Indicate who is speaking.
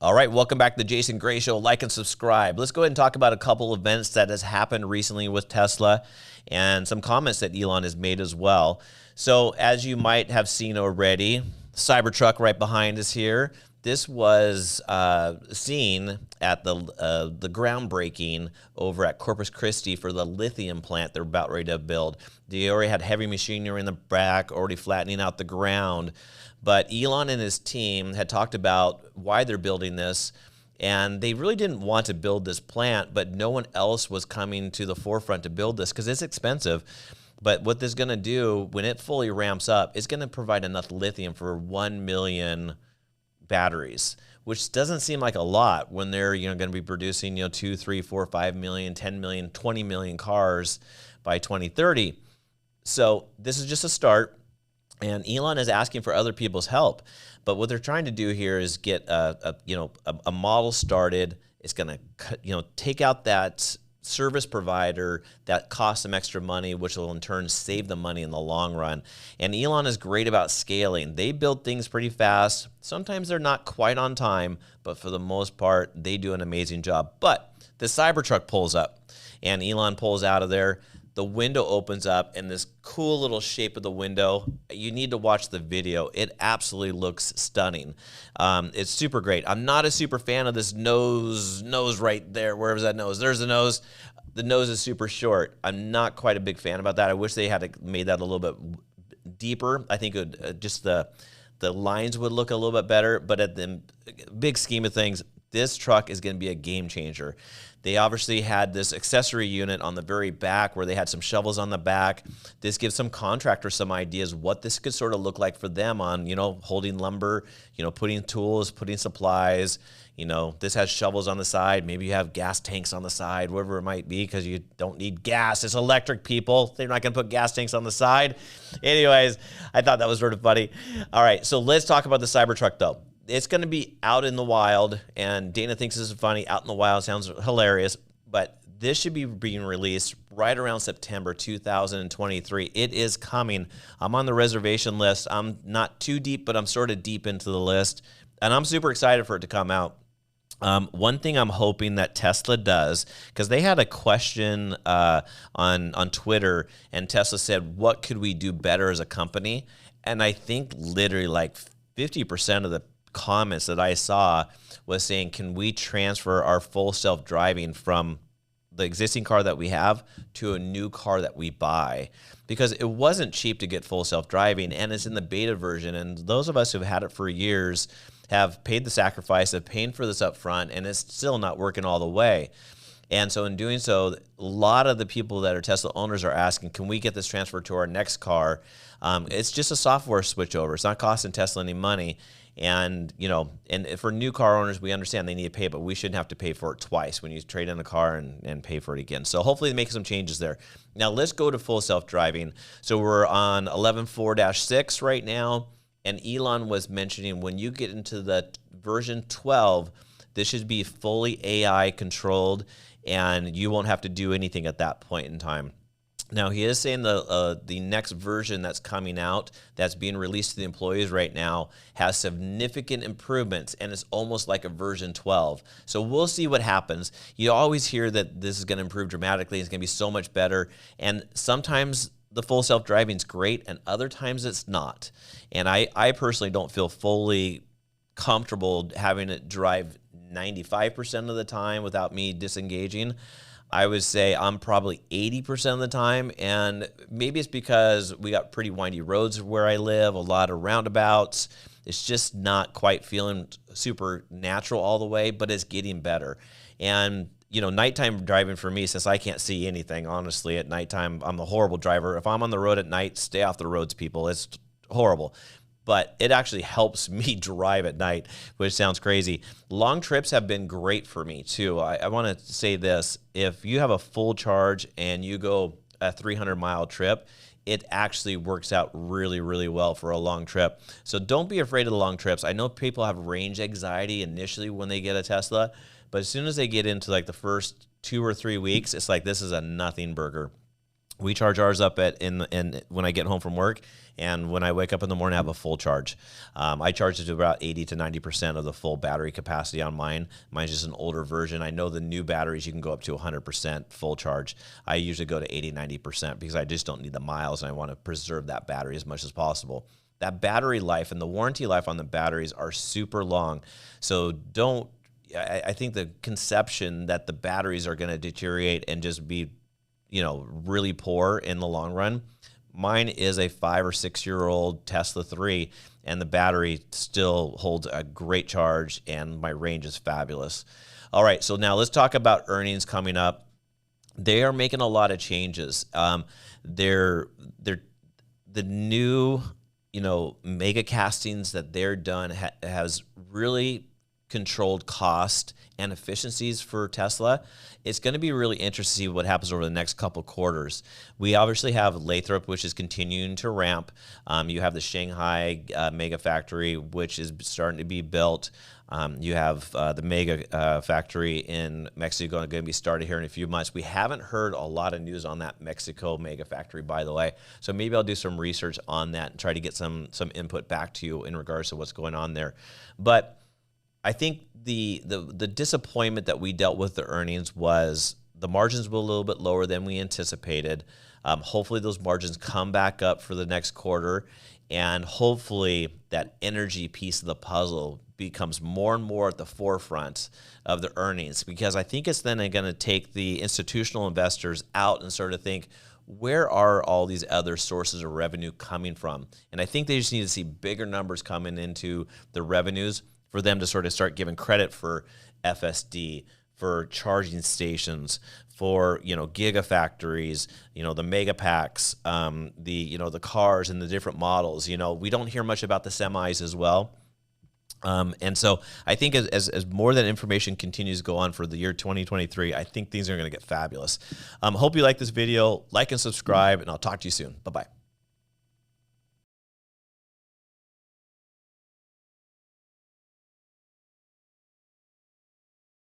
Speaker 1: All right, welcome back to the Jason Gray Show. Like and subscribe. Let's go ahead and talk about a couple events that has happened recently with Tesla and some comments that Elon has made as well. So as you might have seen already, Cybertruck right behind us here. This was seen at the groundbreaking over at Corpus Christi for the lithium plant they're about ready to build. They already had heavy machinery in the back, already flattening out the ground. But Elon and his team had talked about why they're building this, and they really didn't want to build this plant, but no one else was coming to the forefront to build this because it's expensive. But what this is going to do, when it fully ramps up, it's going to provide enough lithium for 1 million batteries, which doesn't seem like a lot when they're going to be producing 2, 3, 4, 5 million, 10 million, 20 million cars by 2030. So this is just a start. And Elon is asking for other people's help, but what they're trying to do here is get a model started. It's going to take out that service provider that costs them extra money, which will in turn save them money in the long run. And Elon is great about scaling. They build things pretty fast. Sometimes they're not quite on time, but for the most part, they do an amazing job. But the Cybertruck pulls up, and Elon pulls out of there. The window opens up, and this cool little shape of the window, you need to watch the video. It absolutely looks stunning. It's super great. I'm not a super fan of this nose right there. Where's that nose? There's the nose. The nose is super short. I'm not quite a big fan about that. I wish they had made that a little bit deeper. I think it would, just the lines would look a little bit better, but at the big scheme of things, this truck is going to be a game changer. They obviously had this accessory unit on the very back where they had some shovels on the back. This gives some contractors some ideas what this could sort of look like for them on, holding lumber, putting tools, putting supplies. This has shovels on the side. Maybe you have gas tanks on the side, whatever it might be, because you don't need gas. It's electric, people. They're not going to put gas tanks on the side. Anyways, I thought that was sort of funny. All right, so let's talk about the Cybertruck, though. It's going to be out in the wild, and Dana thinks this is funny. Out in the wild sounds hilarious, but this should be being released right around September 2023. It is coming. I'm on the reservation list. I'm not too deep, but I'm sort of deep into the list, and I'm super excited for it to come out. One thing I'm hoping that Tesla does, because they had a question on Twitter, and Tesla said, what could we do better as a company? And I think literally like 50% of the comments that I saw was saying, can we transfer our full self-driving from the existing car that we have to a new car that we buy? Because it wasn't cheap to get full self-driving, and it's in the beta version, and those of us who've had it for years have paid the sacrifice of paying for this up front, and it's still not working all the way. And so in doing so, a lot of the people that are Tesla owners are asking, can we get this transferred to our next car? It's just a software switchover. It's not costing Tesla any money. And, and for new car owners, we understand they need to pay, but we shouldn't have to pay for it twice when you trade in a car and pay for it again. So hopefully they make some changes there. Now let's go to full self-driving. So we're on 11.4-6 right now. And Elon was mentioning when you get into the version 12, this should be fully AI controlled, and you won't have to do anything at that point in time. Now, he is saying the next version that's coming out, that's being released to the employees right now, has significant improvements, and it's almost like a version 12. So we'll see what happens. You always hear that this is going to improve dramatically. It's going to be so much better. And sometimes the full self-driving is great, and other times it's not. And I personally don't feel fully comfortable having it drive 95% of the time without me disengaging. I would say I'm probably 80% of the time, and maybe it's because we got pretty windy roads where I live, a lot of roundabouts. It's just not quite feeling super natural all the way, but it's getting better. And nighttime driving for me, since I can't see anything, honestly, at nighttime, I'm a horrible driver. If I'm on the road at night, stay off the roads, people. It's horrible. But it actually helps me drive at night, which sounds crazy. Long trips have been great for me, too. I want to say this. If you have a full charge and you go a 300-mile trip, it actually works out really, really well for a long trip. So don't be afraid of the long trips. I know people have range anxiety initially when they get a Tesla, but as soon as they get into like the first 2 or 3 weeks, it's like this is a nothing burger. We charge ours up when I get home from work, and when I wake up in the morning, I have a full charge. I charge it to about 80 to 90% of the full battery capacity on mine. Mine's just an older version. I know the new batteries, you can go up to 100% full charge. I usually go to 80, 90% because I just don't need the miles, and I want to preserve that battery as much as possible. That battery life and the warranty life on the batteries are super long. So I think the conception that the batteries are going to deteriorate and just be really poor in the long run. Mine is a 5 or 6 year old Tesla 3, and the battery still holds a great charge, and my range is fabulous. All right, so now let's talk about earnings coming up. They are making a lot of changes. The new, mega castings that they're done has really controlled cost and efficiencies for Tesla. It's going to be really interesting to see what happens over the next couple quarters. We obviously have Lathrop, which is continuing to ramp. You have the Shanghai mega factory, which is starting to be built. You have the mega factory in Mexico going to be started here in a few months. We haven't heard a lot of news on that Mexico mega factory, by the way. So maybe I'll do some research on that and try to get some input back to you in regards to what's going on there. But I think the disappointment that we dealt with the earnings was the margins were a little bit lower than we anticipated. Hopefully those margins come back up for the next quarter, and hopefully that energy piece of the puzzle becomes more and more at the forefront of the earnings, because I think it's then going to take the institutional investors out and sort of think, where are all these other sources of revenue coming from? And I think they just need to see bigger numbers coming into the revenues for them to sort of start giving credit for FSD, for charging stations, for gigafactories, the mega packs, the cars and the different models. We don't hear much about the semis as well. And so I think as more of that information continues to go on for the year 2023, I think things are going to get fabulous. Hope you like this video. Like and subscribe, and I'll talk to you soon. Bye-bye.